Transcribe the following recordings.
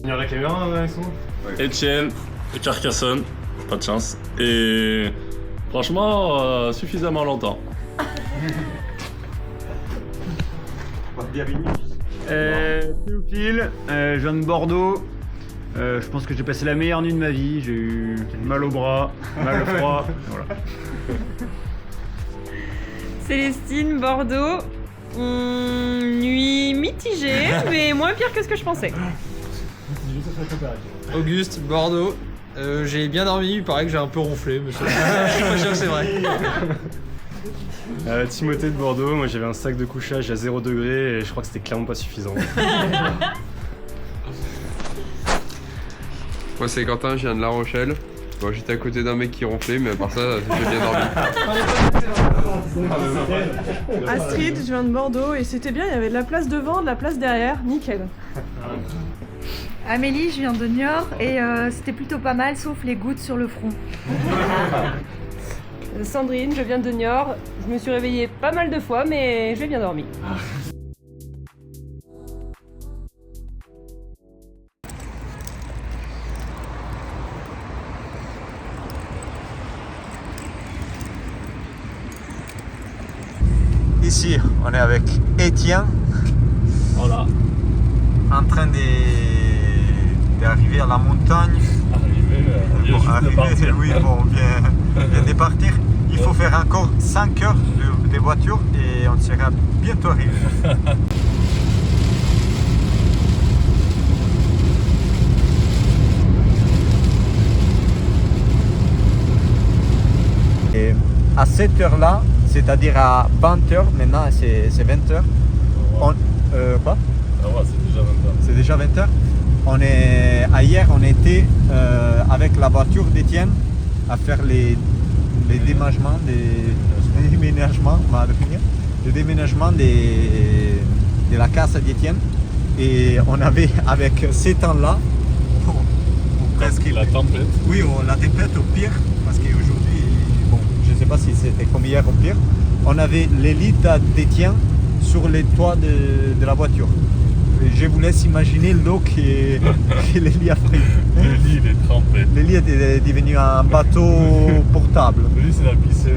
Il y a la caméra, Alexandre? Etienne, Carcassonne, pas de chance. Et franchement, suffisamment longtemps. Théophile, je viens de Bordeaux. Je pense que j'ai passé la meilleure nuit de ma vie. J'ai eu mal au bras, mal au froid. Voilà. Célestine, Bordeaux. Nuit mitigée, mais moins pire que ce que je pensais. Auguste, Bordeaux. J'ai bien dormi, il paraît que j'ai un peu ronflé, mais je suis pas sûr que c'est vrai. Timothée de Bordeaux, moi j'avais un sac de couchage à 0 degré et je crois que c'était clairement pas suffisant. Moi c'est Quentin, je viens de La Rochelle. Bon, j'étais à côté d'un mec qui ronflait, mais à part ça, j'ai bien dormi. Astrid, je viens de Bordeaux et c'était bien, il y avait de la place devant, de la place derrière, nickel. Amélie, je viens de Niort et c'était plutôt pas mal sauf les gouttes sur le front. Sandrine, je viens de Niort. Je me suis réveillée pas mal de fois, mais j'ai bien dormi. Ici, on est avec Étienne. Voilà. En train d'arriver à la montagne. Arriver, oui, bon, on vient de partir. Il faut faire encore 5 heures de voiture et on sera bientôt arrivé. Et à cette heure-là, c'est-à-dire à 20h, maintenant c'est 20h. Quoi? Ah ouais, c'est déjà 20h. C'est déjà 20h. Hier, on était avec la voiture d'Étienne à faire les déménagements, de la casa d'Étienne. Et on avait, avec ces temps-là, presque la tempête. Oui, la tempête au pire, parce qu'aujourd'hui, bon, je ne sais pas si c'était comme hier au pire, on avait l'élite d'Étienne sur les toits de la voiture. Je vous laisse imaginer l'eau que Lélie a pris. Lélie, il est trempé. Lélie est devenu un bateau portable. Lélie, c'est la piscine.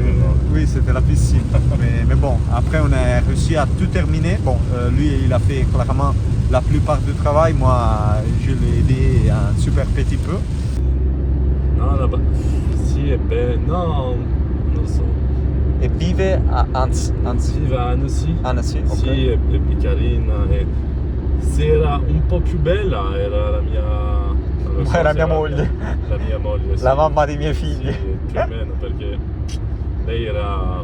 Oui, c'était la piscine. mais bon, après on a réussi à tout terminer. Bon, lui, il a fait clairement la plupart du travail. Moi, je l'ai aidé un super petit peu. Non, là-bas. Si, non, non so. E vive a Annecy. Vive a Annecy. Annecy, ok. Sì, è carina. Se era un po' più bella era la mia... non so Era se mia moglie. La mia moglie, sì. La mamma dei miei figli. Sì, più o meno, perché lei era...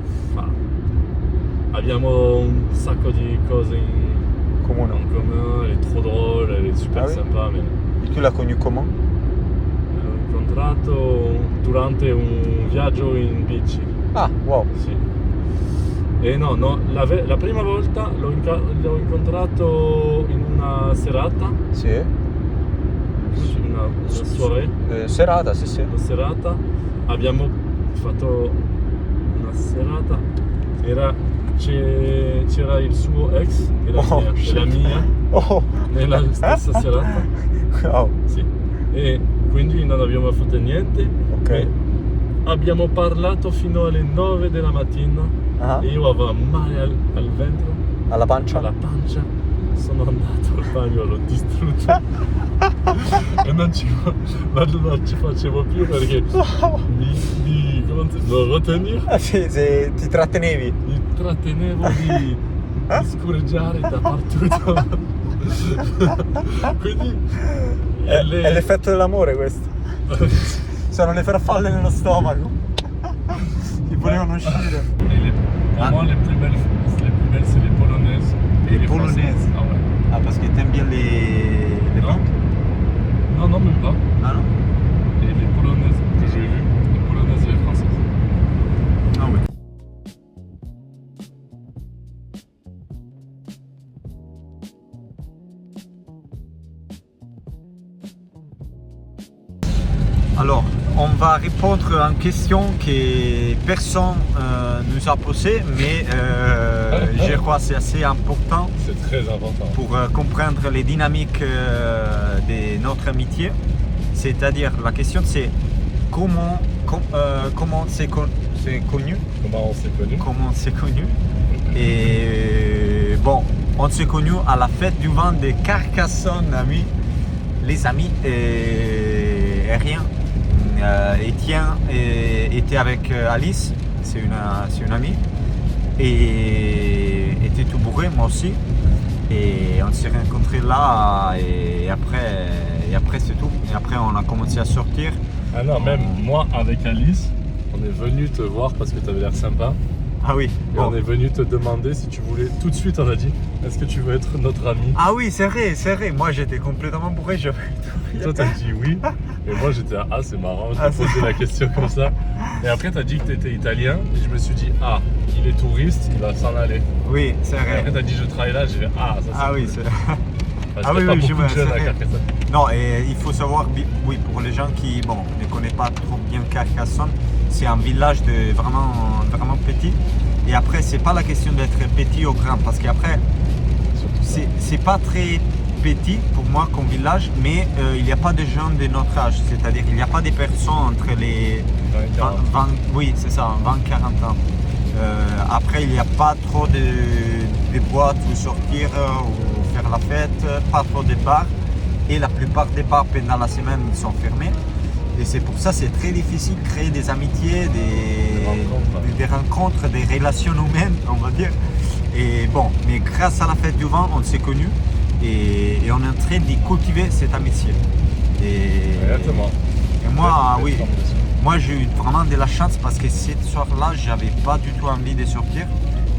abbiamo un sacco di cose in comune, elle est trop drôle, elle est super sympa. Mais... Et tu l'as connue comment? L'ho incontrato durante un viaggio in bici. Ah, wow. Sì. E no, la prima volta l'ho incontrato in una serata. Sì. Una soirée. Serata, sì, sì. Una serata. Abbiamo fatto una serata. C'era il suo ex e la mia nella stessa serata. Wow. Sì. E quindi non abbiamo fatto niente. Ok. Abbiamo parlato fino alle 9 della mattina. E io avevo male al ventre. Alla pancia? Alla pancia. Sono andato al bagno, l'ho distrutto. E non ci facevo più perché lo retenir. Sì, ti trattenevi. Mi trattenevo di scorreggiare dappertutto. Quindi è l'effetto dell'amore questo. Sono le farfalle nello stomaco. Ti volevano uscire. Pour moi, les plus belles, c'est les polonaises. Les polonaises. Ah ouais. Ah, parce que t'aimes bien les banques? Non, même pas. Ah non? Et les polonaises que j'ai vues, les polonaises et les françaises. Ah oui. Alors, on va répondre à une question que personne nous a posée, mais je crois que c'est assez important C'est très important. pour comprendre les dynamiques de notre amitié. C'est-à-dire, la question c'est comment c'est connu. Comment on s'est connus? Comment on s'est connu. Et bon, on s'est connu à la fête du vin de Carcassonne, les amis, et rien. Etienne était avec Alice, c'est une amie, et était tout bourré, moi aussi. Et on s'est rencontrés là, et après c'est tout. Et après on a commencé à sortir. Ah non, même moi avec Alice, on est venu te voir parce que tu avais l'air sympa. Ah oui, Et bon. on est venu te demander si tu voulais. Tout de suite, on a dit est-ce que tu veux être notre ami? Ah oui, c'est vrai. Moi j'étais complètement bourré. Toi, t'as dit oui. Et moi, j'étais ah, c'est marrant, je Ah, t'ai posé la question comme ça. Et après, t'as dit que t'étais italien. Et je me suis dit ah, il est touriste, il va s'en aller. Oui, c'est Et après, vrai. t'as dit je travaille là. J'ai fait ah, ça c'est Ah oui, cool. c'est. Parce Ah qu'il y a oui, pas oui, beaucoup de c'est jeunes à vrai. Carcassonne. Non, et il faut savoir, oui, pour les gens qui ne connaissent pas trop bien Carcassonne, c'est un village vraiment petit. Et après, c'est pas la question d'être petit ou grand, parce qu'après, c'est pas très petit pour moi comme village, mais il n'y a pas de gens de notre âge, c'est-à-dire il n'y a pas de personnes entre les 20, oui, c'est ça, 20-40 ans. Après, il n'y a pas trop de boîtes où sortir ou faire la fête, pas trop de bars. Et la plupart des bars pendant la semaine sont fermés. Et c'est pour ça que c'est très difficile de créer des amitiés, des rencontres, des relations humaines, on va dire. Et bon, mais grâce à la fête du vin, on s'est connus et on est en train de cultiver cette amitié. Exactement. Et moi, oui. Moi, j'ai eu vraiment de la chance parce que ce soir-là, j'avais pas du tout envie de sortir.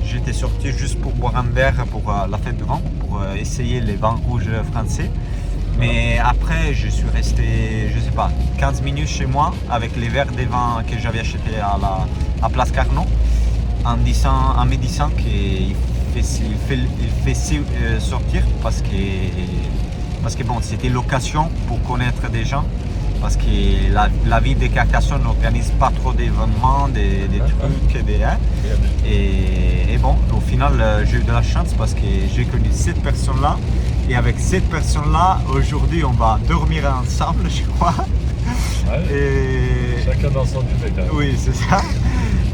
J'étais sorti juste pour boire un verre pour la fête de vin, pour essayer les vins rouges français. Mais après, je suis resté, je sais pas, 15 minutes chez moi avec les verres de vin que j'avais achetés à Place Carnot, en me disant qu'il fait sortir parce que bon, c'était l'occasion pour connaître des gens. Parce que la ville de Carcassonne n'organise pas trop d'événements, des trucs, et bon, au final, j'ai eu de la chance parce que j'ai connu cette personne-là. Et avec cette personne-là, aujourd'hui, on va dormir ensemble, je crois. Ouais, Et... chacun dans son duvet, quand même. Oui, c'est ça.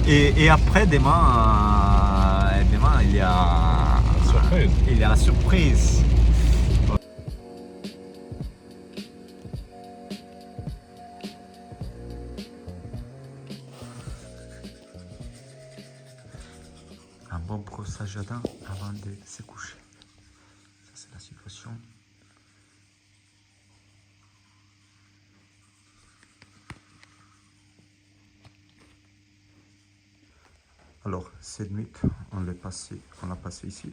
Et après, demain, il y a... Surprise. Il y a la surprise. Un bon brossage à dents avant de se coucher. Ça, c'est la situation. Alors, cette nuit, on l'a passé ici.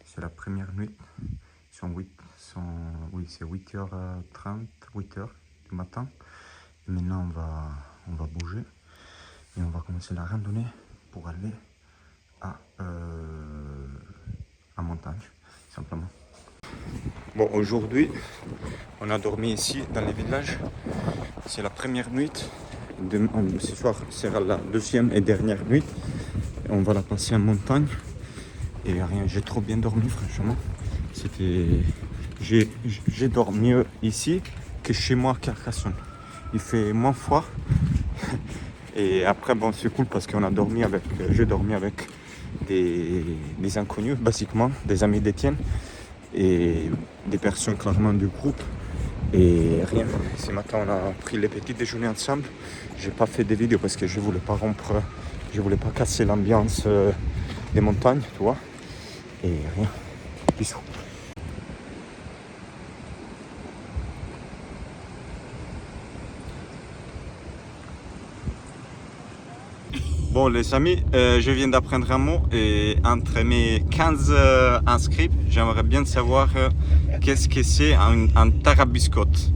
C'est la première nuit. Oui, c'est 8h30, 8h du matin. Et maintenant, on va bouger et on va commencer la randonnée pour aller à montagne, simplement. Bon, aujourd'hui, on a dormi ici dans le village. C'est la première nuit. Ce soir sera la deuxième et dernière nuit. On va la passer en montagne. Et rien, j'ai trop bien dormi, franchement. J'ai dormi mieux ici que chez moi à Carcassonne. Il fait moins froid. Et après, bon, c'est cool parce qu'on a dormi j'ai dormi avec des inconnus, basiquement, des amis d'Etienne et des personnes clairement du groupe. Et rien, ce matin on a pris les petits déjeuners ensemble. J'ai pas fait de vidéos parce que je voulais pas casser l'ambiance des montagnes, tu vois. Et rien, bisous. Bon les amis, je viens d'apprendre un mot et entre mes 15 inscrits, j'aimerais bien savoir qu'est-ce que c'est un tarabiscotte.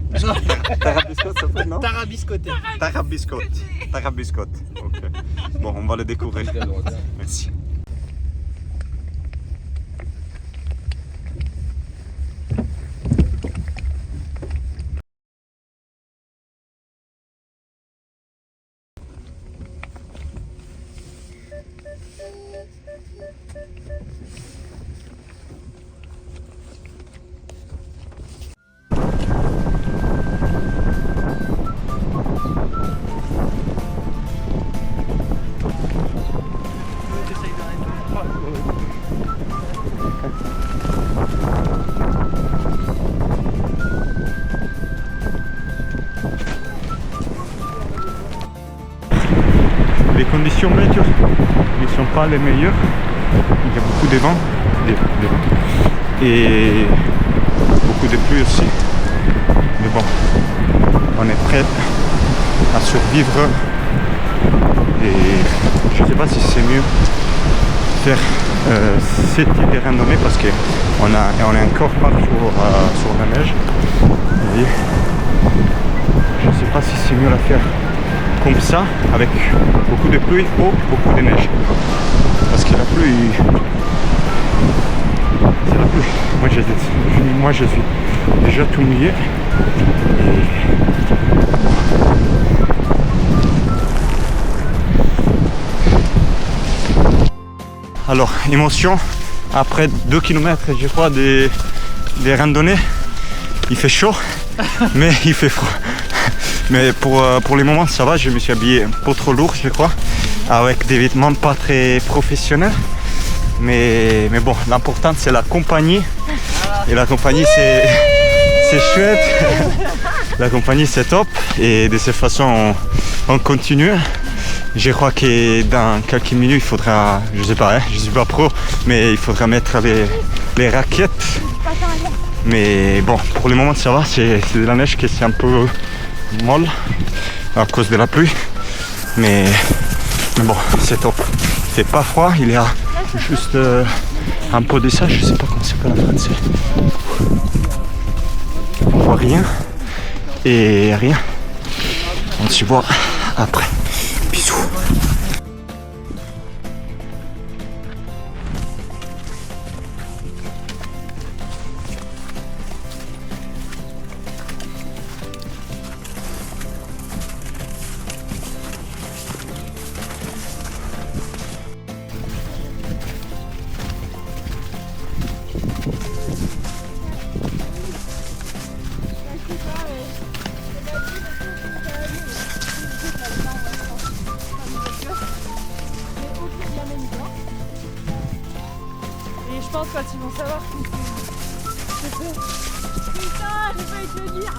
Tarabiscotte ça fait non? Tarabiscoté. Tarabiscotte. Ok. Bon, on va le découvrir. Merci. Les conditions météo ne sont pas les meilleures. Il y a beaucoup de vent, et beaucoup de pluie aussi. Mais bon, on est prêt à survivre. Et je ne sais pas si c'est mieux faire ce type de randonnée parce qu'on est encore pas sur la neige. Et je ne sais pas si c'est mieux la faire comme ça, avec beaucoup de pluie ou beaucoup de neige. Parce que la pluie, c'est la pluie. Moi je suis déjà tout mouillé. Alors, émotion, après 2 km je crois des randonnées, il fait chaud, mais il fait froid. Mais pour les moments ça va, je me suis habillé pas trop lourd je crois, avec des vêtements pas très professionnels. Mais bon, l'important c'est la compagnie. Et la compagnie c'est chouette. La compagnie c'est top. Et de cette façon on continue. Je crois que dans quelques minutes il faudra, je sais pas, je suis pas pro, mais il faudra mettre les raquettes. Mais bon, pour le moment ça va, c'est de la neige qui est un peu molle à cause de la pluie, mais bon, c'est top. Il fait pas froid, il y a juste un peu de ça, je sais pas comment ça s'appelle en français. On voit rien et rien. On se voit après. Bisous. Et je pense quand ils vont savoir que putain, j'ai failli te le dire.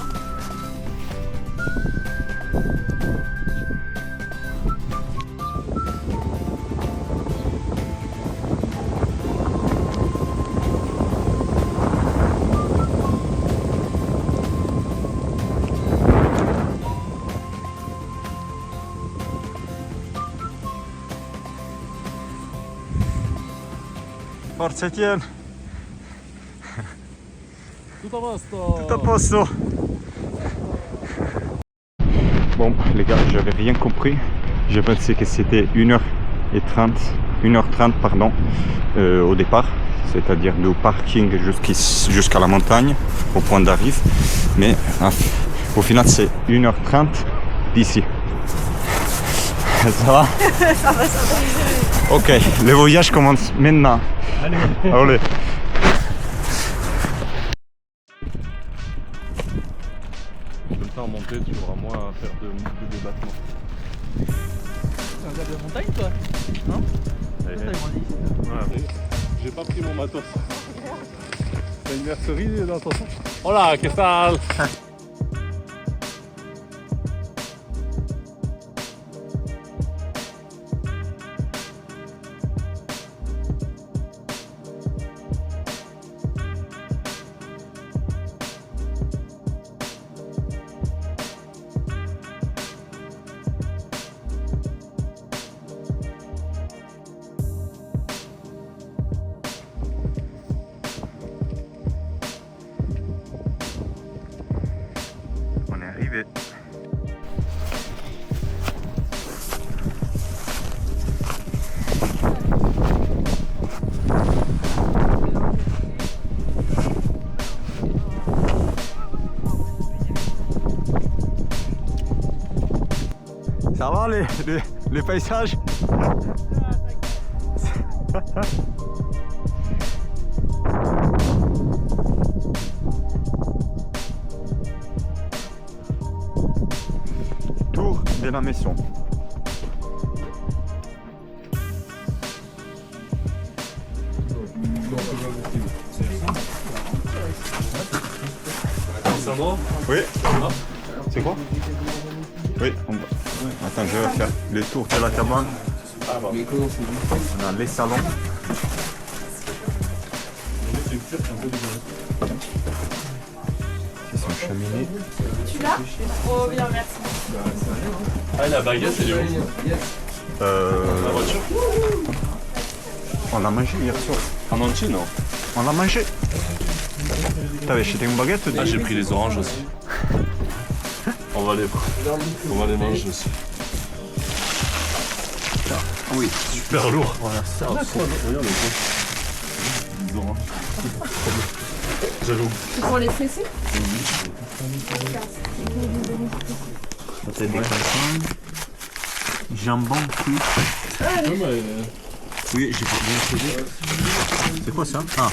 Forza Etienne. Tutto a posto. Tout à posto. Bon les gars, j'avais rien compris. Je pensais que c'était 1h30 pardon, au départ, c'est-à-dire du parking jusqu'à la montagne, au point d'arrivée. Mais au final c'est 1h30 d'ici. Ça va? Ça va, ça va. Ok, le voyage commence maintenant. Allez. Allez. Tout le temps en montée, tu auras moins à faire de débattement. C'est un gars de montagne toi? Non? Allez. Toi, t'as grandi ici. Ouais, j'ai pas pris mon matos. T'as une mercerie dans ton sac? Hola, qu'est-ce que On est arrivé. Ça va les paysages? Tour de la maison. Sandro? Oui. C'est quoi? Oui, on va. Attends, je vais faire le tour de la cabane. On a les salons. C'est son cheminée. Tu l'as? Oh bien, merci. Ah, la baguette, elle est où? La voiture? On l'a mangé hier soir. En entier, non? On l'a mangé. T'avais acheté une baguette? Ah, j'ai pris les oranges aussi. On va les manger aussi. Oui. Super lourd. Voilà, ça. Regarde les oranges. J'avoue. C'est pour les fesser? Peut-être des croissants. Jambon cuit. Oui, j'ai pas bien trouvé. C'est quoi ça? Ah.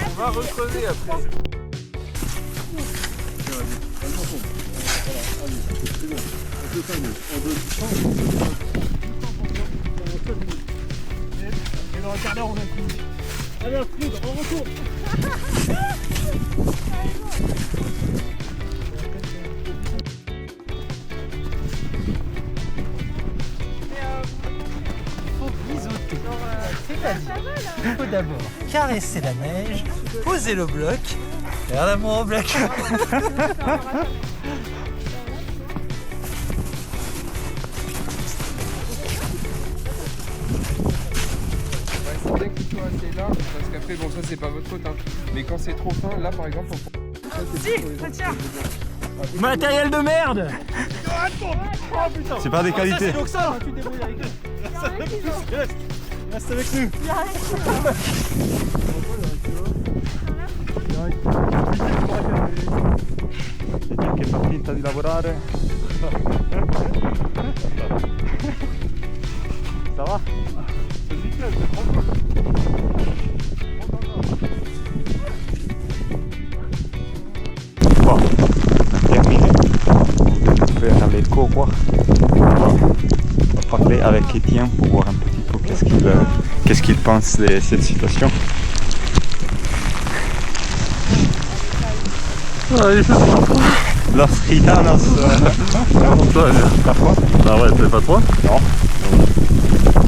On va recreuser après. Il faut d'abord caresser la neige, poser le bloc, faire l'amour au bloc. C'est bien qu'il soit assez large parce qu'après, bon, ça c'est pas votre faute, hein. Mais quand c'est trop fin, là par exemple, on... Si, ça tient. Matériel de merde. C'est pas des qualités. C'est donc ça. Tu te débrouilles avec eux. Reste avec nous. Vediamo che fa finta di lavorare. Ça va? Bon, terminé. On va faire les courroies. On va parler avec Étienne pour voir un petit peu qu'est-ce qu'il pense de cette situation. Los gitanos. Parfois. Ah ouais, t'es pas trop? Non.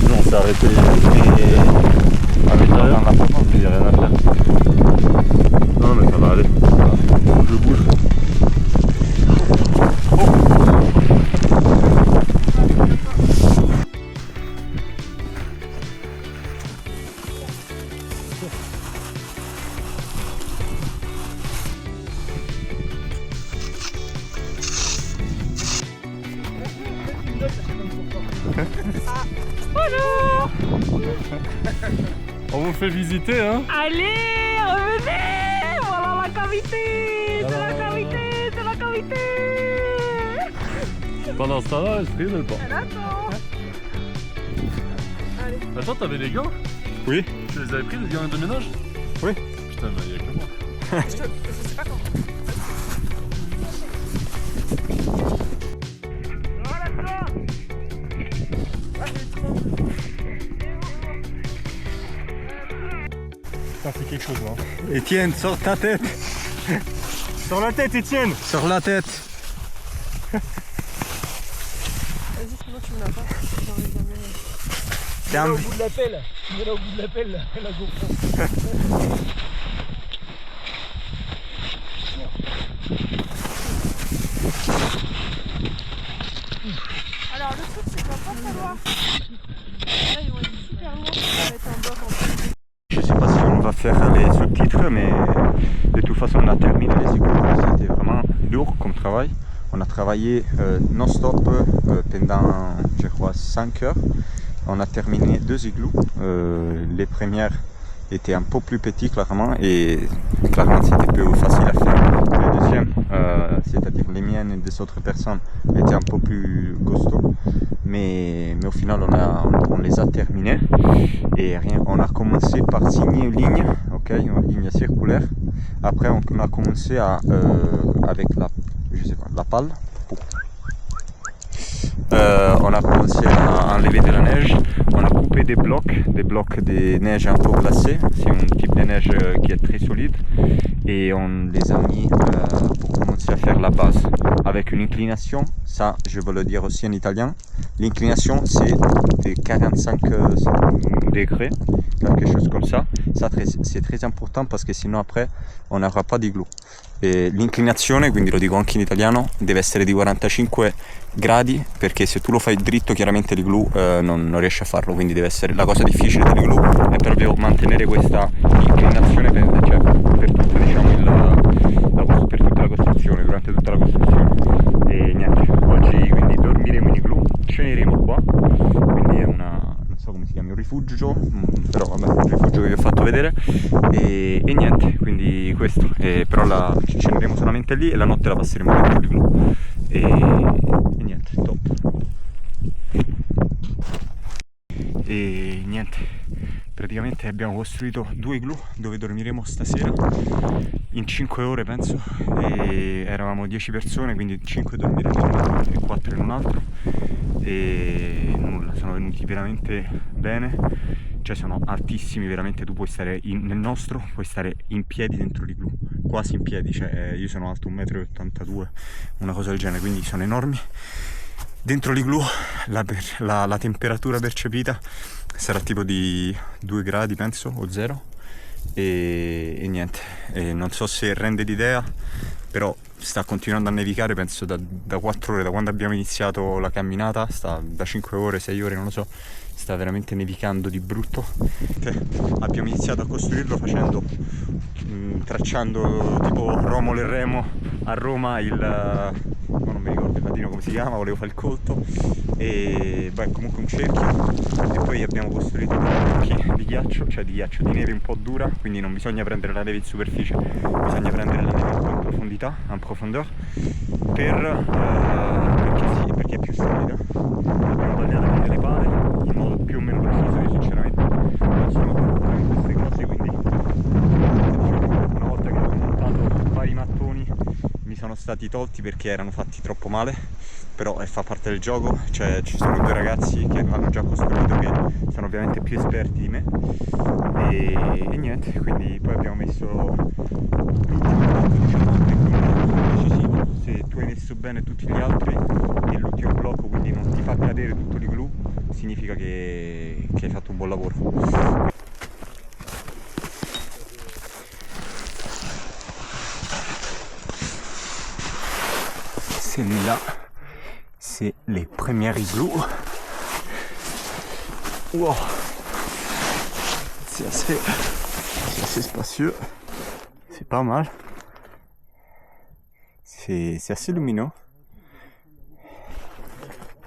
Nous on s'est arrêté À l'intérieur, dans l'appartement, il n'y a rien à faire. Non mais ça va aller. Je bouge. On vous fait visiter, hein? Allez, revenez. Voilà la cavité. C'est la cavité, c'est la cavité. Pendant ce temps-là, Astrid, elle part. Elle attend. Allez. Attends, t'avais des gants? Oui. Tu les avais pris, les gants de ménage? Oui. Putain, mais il y a que moi. Je sais pas quand. C'est quelque chose là. Étienne, sors ta tête. Sors la tête, Étienne. Sors la tête. Vas-y, sinon tu me l'as pas. J'ai envie d'amener. Au bout de la pelle. Il est là au bout de la pelle, la GoPro. Alors le truc c'est qu'on va pas falloir. Là ils vont être super lourds. On va mettre un bloc en plus. Je sais pas si on va faire les sous-titres, mais de toute façon on a terminé les écoutes. C'était vraiment lourd comme travail. On a travaillé non-stop pendant, je crois, 5 heures. on a terminé 2 igloos. Les premières étaient un peu plus petites clairement et clairement c'était plus facile à faire. Les deuxièmes, c'est-à-dire les miennes et des autres personnes, étaient un peu plus costauds. Mais au final on les a terminés et on a commencé par signer une ligne, ok, une ligne circulaire. Après on a commencé avec la pale. On a commencé à enlever de la neige, on a coupé des blocs de neige un peu glacés, c'est un type de neige qui est très solide et on les a mis pour commencer à faire la base avec une inclination, ça je veux le dire aussi en italien, l'inclination c'est de 45 degrés, quelque chose comme ça, c'est très important parce que sinon après on n'aura pas d'igloo. E l'inclinazione, quindi lo dico anche in italiano, deve essere di 45 gradi perché se tu lo fai dritto chiaramente l'igloo non riesci a farlo, quindi deve essere la cosa difficile dell'igloo è proprio mantenere questa inclinazione per tutta, diciamo, per tutta la costruzione, durante tutta la costruzione. E niente, oggi quindi dormiremo in igloo, ceneremo qua, quindi è non so come si chiama, un rifugio, però vabbè, un rifugio che vi ho fatto vedere e niente, quindi questo, però ceneremo solamente lì e la notte la passeremo dentro l'igloo e niente, top. E niente, praticamente abbiamo costruito 2 igloo dove dormiremo stasera in 5 ore penso, e eravamo 10 persone, quindi 5 dormiranno in uno e 4 in un altro e nulla, sono venuti veramente bene, cioè sono altissimi veramente, tu puoi stare nel nostro, puoi stare in piedi dentro l'igloo, quasi in piedi, cioè io sono alto 1,82 m, una cosa del genere, quindi sono enormi. Dentro l'igloo la temperatura percepita sarà tipo di 2 gradi penso, o 0 e niente, non so se rende l'idea, però sta continuando a nevicare penso da 4 ore, da quando abbiamo iniziato la camminata, sta da 5 ore, 6 ore, non lo so, sta veramente nevicando di brutto. Abbiamo iniziato a costruirlo tracciando tipo Romolo e Remo a Roma non mi ricordo il latino come si chiama, volevo fare il colto e beh, comunque un cerchio, e poi abbiamo costruito dei blocchi di ghiaccio, di neve un po' dura, quindi non bisogna prendere la neve in superficie, bisogna prendere la neve un po' in profondità, en profondeur, perché è più solida. L'abbiamo tagliata con delle pale in modo più o meno preciso, io sinceramente non sono bravo in queste cose, quindi una volta che ho montato vari mattoni mi sono stati tolti perché erano fatti troppo male, però fa parte del gioco, cioè ci sono 2 ragazzi che hanno già costruito, che sono ovviamente più esperti di me e niente, quindi poi abbiamo messo l'ultimo blocco, decisivo, se tu hai messo bene tutti gli altri e l'ultimo blocco quindi non ti fa cadere tutto l'igloo, significa che hai fatto un buon lavoro. Celui-là, c'est les premiers igloos. Wow. C'est assez spacieux. C'est pas mal. C'est assez lumineux.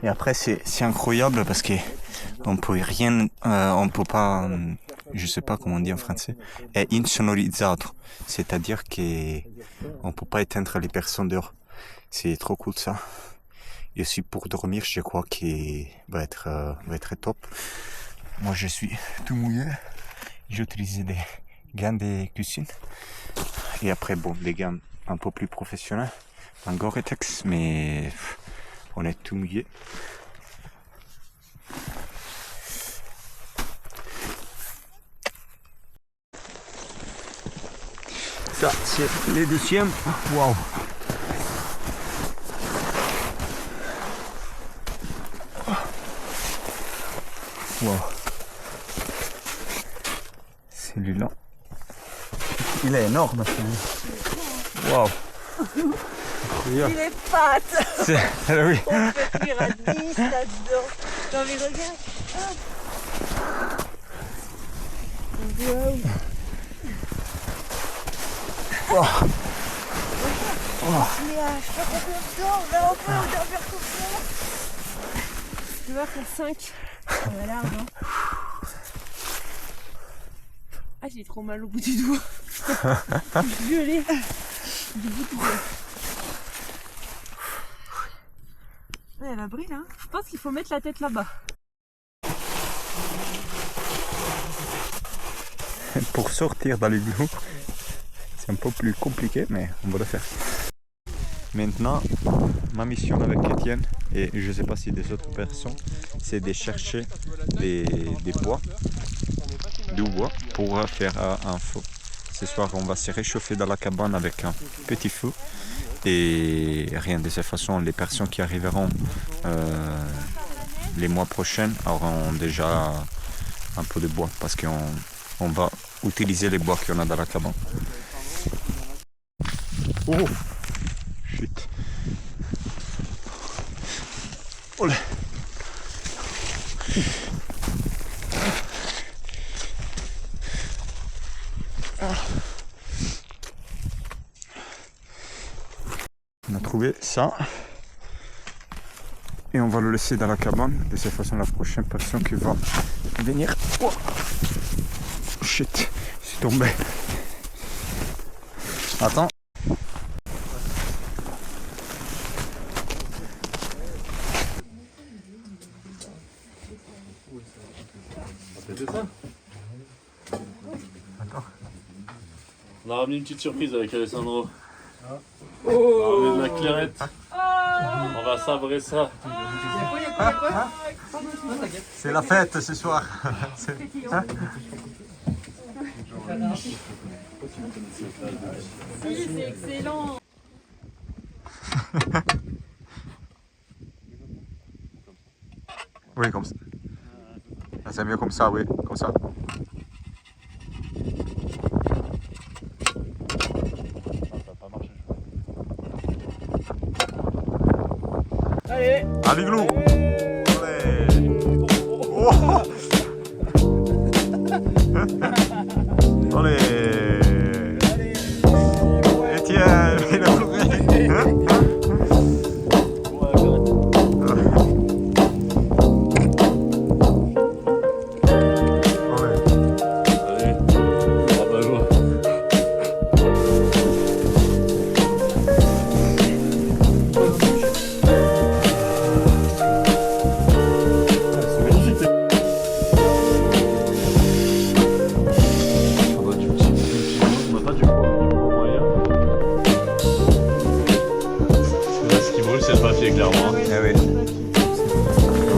Et après c'est incroyable parce que on peut rien, on peut pas, je sais pas comment on dit en français, est insonorizzato, c'est-à-dire que on peut pas éteindre les personnes dehors. C'est trop cool ça. Et aussi pour dormir, je crois qu'il va être top. Moi je suis tout mouillé. J'ai utilisé des gants de cuisine. Et après bon, des gants un peu plus professionnels, en Gore-Tex, mais on est tout mouillé. Ça c'est les deuxièmes. Waouh. Wow. Celui-là, il est énorme celui-là. Wow. Il est pattes. Oui. On peut cuire à 10 là-dedans. Non mais regarde. Wow. Wow. Wow. Mais je sais pas combien de temps, mais on peut dormir comme ça. Je vais faire 5. Ça a l'air, non? Ah, j'ai trop mal au bout du doigt. Je suis violée. Du bout du doigt. Ouais, elle a brille, hein. Je pense qu'il faut mettre la tête là-bas. Pour sortir dans l'igloo, c'est un peu plus compliqué, mais on va le faire. Maintenant, ma mission avec Étienne, et je ne sais pas si des autres personnes, c'est de chercher des bois, du bois, pour faire un feu. Ce soir, on va se réchauffer dans la cabane avec un petit feu. Et rien de cette façon, les personnes qui arriveront les mois prochains auront déjà un peu de bois, parce qu'on va utiliser les bois qu'on a dans la cabane. Oh! Chut! Olé! On a trouvé ça et on va le laisser dans la cabane. De cette façon, la prochaine personne qui va venir. Oh, shit, je suis tombé. Attends. On a ramené une petite surprise avec Alessandro. On a ramené de la clairette. On va sabrer ça. C'est la fête ce soir. C'est excellent. Oui, comme ça. C'est mieux comme ça, oui, comme ça. Allez. À l'igloo. Oh. Allez. Étienne, il a trouvé. Clairement. Eh oui.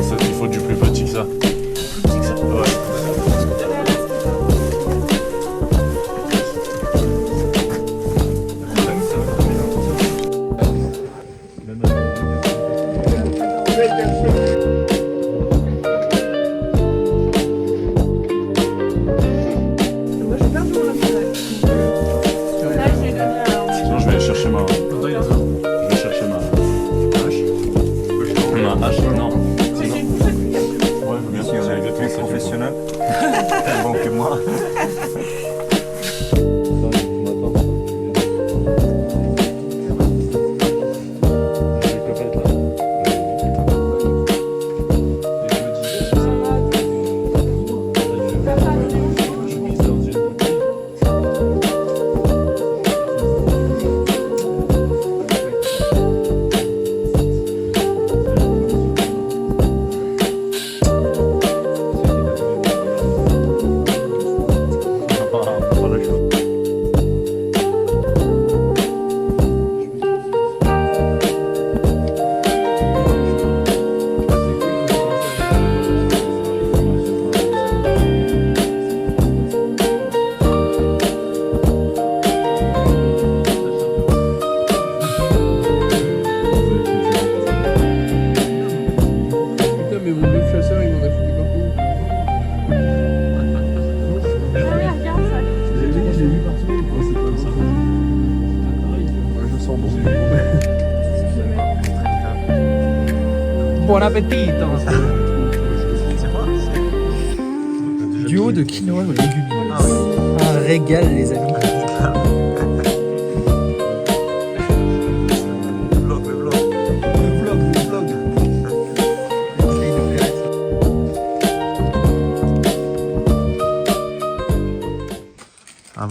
Ça, il faut du plus petit que ça. Ouais. Sinon, je vais aller chercher ma. Je vais chercher ma. Ma hache, non. Sinon. Ouais, bien sûr, c'est exactement ça. Professionnel. Bon que moi. Bon appétit. Duo de quinoa aux légumineuses. Un régal, les amis.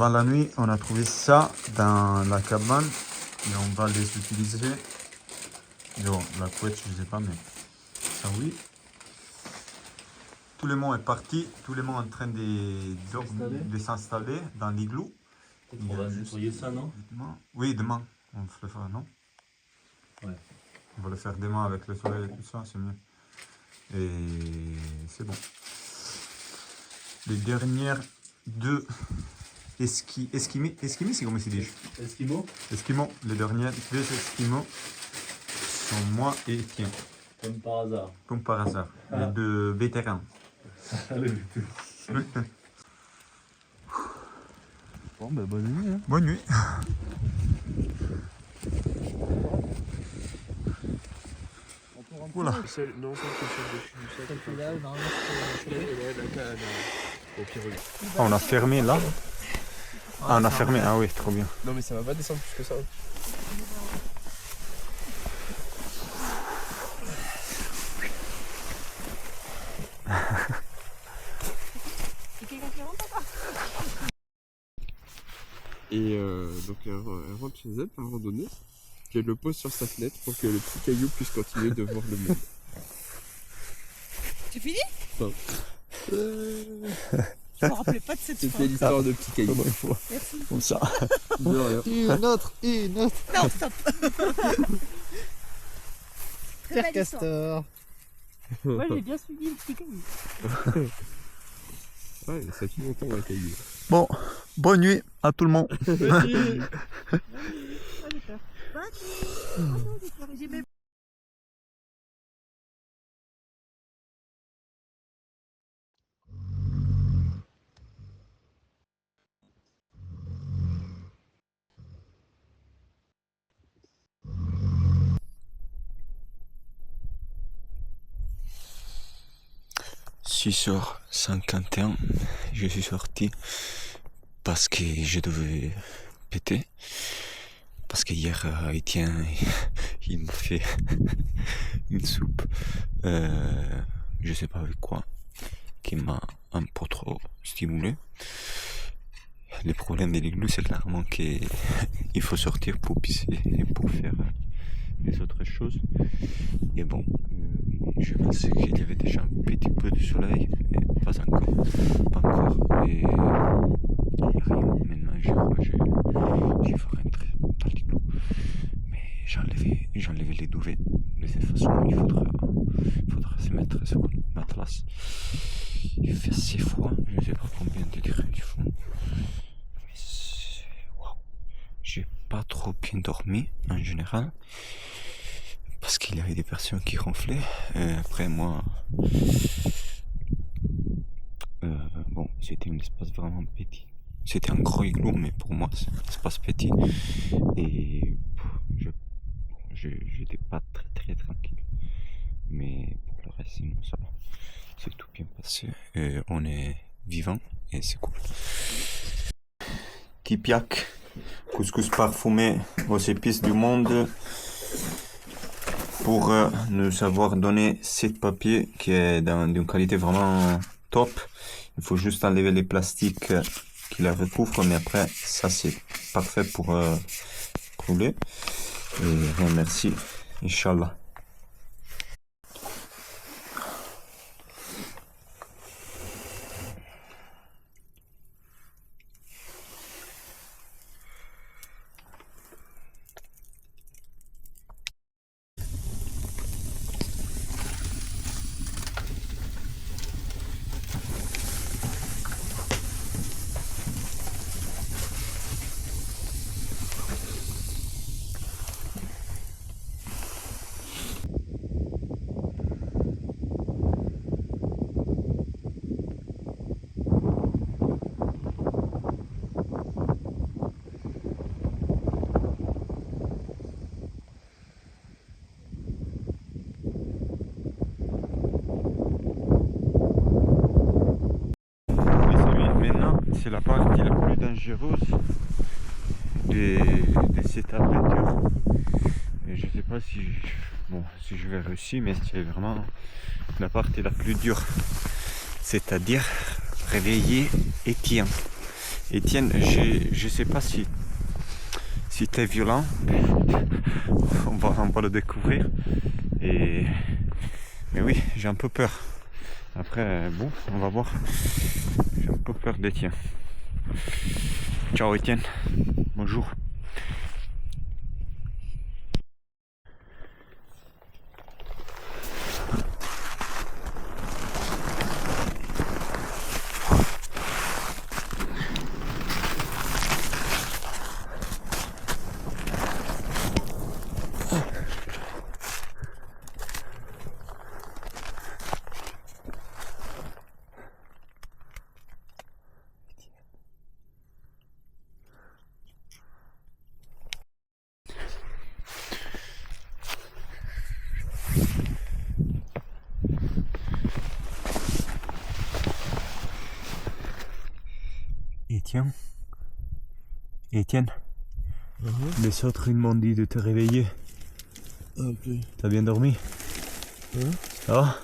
avant la nuit, on a trouvé ça dans la cabane et on va les utiliser. Bon, la couette, je sais pas, mais ça oui. Tout le monde est parti, tout le monde est en train de s'installer dans l'igloo. On va nettoyer ça, non? Oui, demain. On le fera, non? Ouais. On va le faire demain avec le soleil et tout ça, c'est mieux. Et c'est bon. Les dernières deux esquimés, c'est comment c'est dit? Esquimaux? Esquimaux, les dernières deux esquimaux sont moi et Étienne. Comme par hasard. Comme par hasard. Les deux vétérans. Allez, bon, ben bonne nuit. Hein. Bonne nuit. Oula. Non, ça c'est Là, normalement, Ah, on a fermé là. Ah, on a fermé. Ah oui, trop bien. Non, mais ça va pas descendre plus que ça. Et donc elle rentre chez elle par randonnée, qu'elle le pose sur sa fenêtre pour que le petit caillou puisse continuer de voir le monde. C'est fini? Non. Je me rappelais pas de cette C'était l'histoire de petit caillou. Merci. Comme ça. De rien. Une autre. Non, stop. Très belle histoire. Moi j'ai bien suivi le petit caillou. Ouais, ça fait longtemps un caillou. Bon, bonne nuit à tout le monde. « 6h51, je suis sorti parce que je devais péter. Parce que hier, Étienne, il m'a fait une soupe, je sais pas avec quoi, qui m'a un peu trop stimulé. Le problème de l'igloo, c'est clairement qu'il faut sortir pour pisser et pour faire les autres choses. Et bon, je pensais qu'il y avait déjà un petit peu de soleil, mais pas encore. Et il n'y a rien. Maintenant, je crois que je vais rentrer dans l'igloo. Mais j'ai enlevé les duvets. De cette façon, il faudra se mettre sur le matelas. Il fait assez froid, je ne sais pas combien de degrés il faut. Mais waouh, j'ai pas trop bien dormi en général. Parce qu'il y avait des personnes qui ronflaient. Après moi, bon, c'était un espace vraiment petit. C'était un gros igloo, mais pour moi, c'est un espace petit. Et j'étais pas très tranquille. Mais pour le reste, sinon, ça va. C'est tout bien passé. On est vivant et c'est cool. Tipiak, couscous parfumé aux épices du monde. Pour nous avoir donné 7 papiers qui est d'une qualité vraiment top. Il faut juste enlever les plastiques qui la recouvrent, mais après ça c'est parfait pour couler. Et rien, merci, Inch'Allah. C'est la partie la plus dangereuse de cette aventure. Et je sais pas si je vais réussir, mais c'est vraiment la partie la plus dure. C'est-à-dire réveiller Étienne. Étienne, je sais pas si t'es violent. on va le découvrir. Mais oui, j'ai un peu peur. Après, bon, on va voir. J'ai un peu peur d'Étienne. Ciao Étienne. Bonjour. Étienne, les autres ils m'ont dit de te réveiller. Ok. T'as bien dormi? Ça va?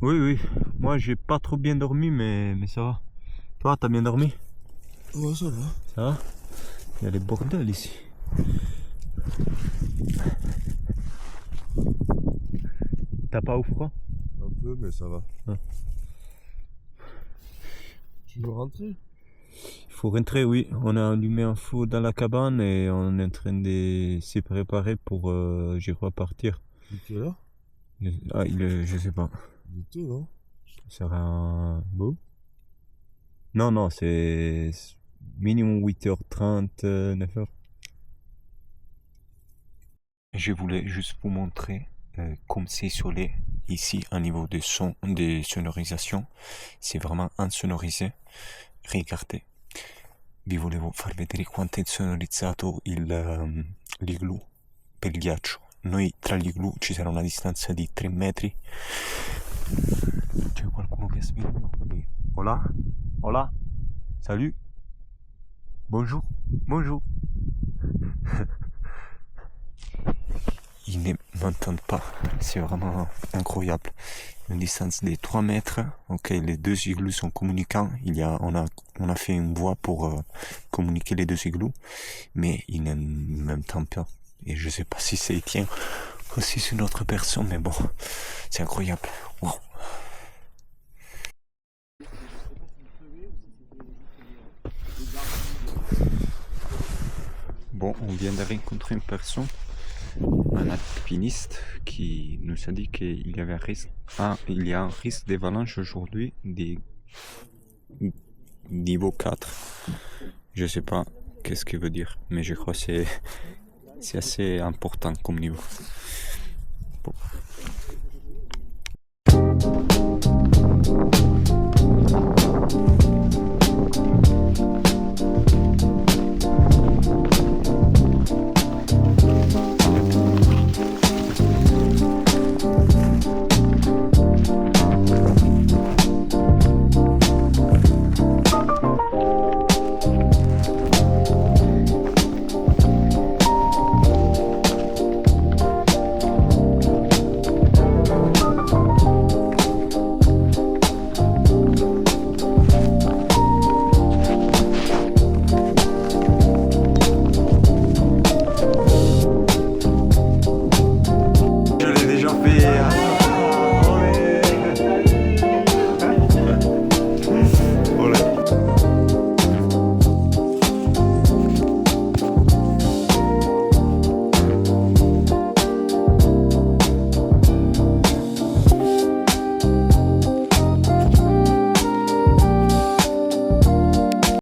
Oui, moi j'ai pas trop bien dormi mais ça va. Toi t'as bien dormi? Ouais, ça va. Ça va? Il y a des bordels ici. T'as pas froid? Un peu, mais ça va. Ah. Tu veux rentrer? Il faut rentrer, oui. On a allumé un feu dans la cabane et on est en train de se préparer pour, je crois, partir. Il est quelle heure? Je sais pas. Il est tôt, non? Ça sera beau? Non, c'est minimum 8h30, 9h. Je voulais juste vous montrer comme c'est isolé ici au niveau des sons, des sonorisations. C'est vraiment insonorisé. Regardez. Vi volevo far vedere quanto è insonorizzato l'igloo per il ghiaccio. Noi tra gli igloo ci sarà una distanza di 3 metri. C'è qualcuno che sveglia? Hola? Hola? Salut? Bonjour? Bonjour? Ils ne m'entendent pas. C'est vraiment incroyable. Une distance de 3 mètres. Ok, les deux igloos sont communicants. On a fait une voie pour communiquer les deux igloos. Mais ils ne m'entendent pas. Et je sais pas si c'est Étienne ou si c'est une autre personne. Mais bon, c'est incroyable. Wow. Bon, on vient de rencontrer une personne, un alpiniste, qui nous a dit qu'il y avait il y a un risque d'avalanche aujourd'hui, niveau 4. Je sais pas qu'est-ce qu'il veut dire, mais je crois que c'est assez important comme niveau.